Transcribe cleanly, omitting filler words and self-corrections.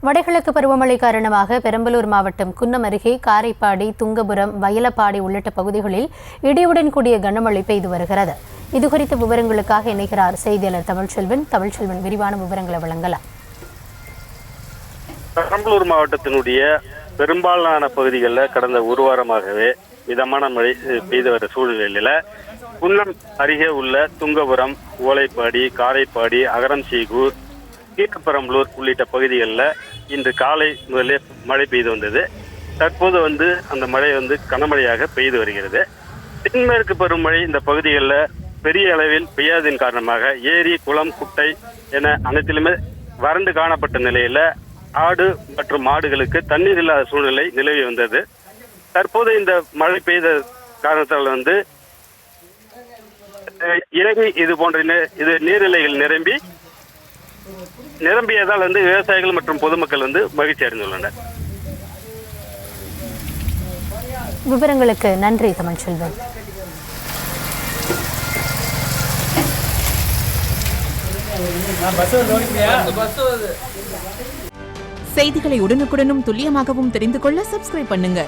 வடகிழக்கு பருவமழை காரணமாக பெரம்பலூர் மாவட்டம் குன்னம் அருகே காரைப்பாடி, துங்கபுரம், வயலப்பாடி உள்ளிட்ட பகுதிகளில் இடியுடன் கூடிய கனமழை பெய்து வருகிறது. இதுகுறித்த விவரங்களுக்காக இணைகிறார் செய்தியாளர் தமிழ்ச்செல்வன். விரிவான விவரங்களை வழங்கலாம். பெரம்பலூர் மாவட்டத்தினுடைய பெரும்பாலான பகுதிகளில் கடந்த ஒரு வாரமாகவே மிதமான மழை பெய்து வர சூழ்நிலையில குன்னம் அருகே உள்ள துங்கபுரம், ஓலைப்பாடி, காரைப்பாடி, அகரம்சீகூர், கீழப்பெரம்பலூர் உள்ளிட்ட பகுதிகளில் இன்று காலை முதலே மழை பெய்து வந்தது. தற்போது அந்த மழை கனமழையாக பெய்து வருகிறது. தென்மேற்கு பருவமழை இந்த பகுதிகளில் பெரிய அளவில் பெய்யாததின் காரணமாக ஏரி, குளம், குட்டை என அனைத்திலுமே வறண்டு காணப்பட்ட நிலையில ஆடு மற்றும் மாடுகளுக்கு தண்ணீர் இல்லாத சூழ்நிலை நிலவி வந்தது. தற்போது இந்த மழை பெய்த காரணத்தால் இறங்கி இது போன்ற நீர்நிலைகள் நிரம்பியதால் விவசாயிகள் மற்றும் பொதுமக்கள் மகிழ்ச்சி அடைந்துள்ளனர். விவரங்களுக்கு நன்றி தமிழ்ச்செல்வன். செய்திகளை உடனுக்குடனும் துல்லியமாகவும் தெரிந்து கொள்ள சப்ஸ்கிரைப் பண்ணுங்க.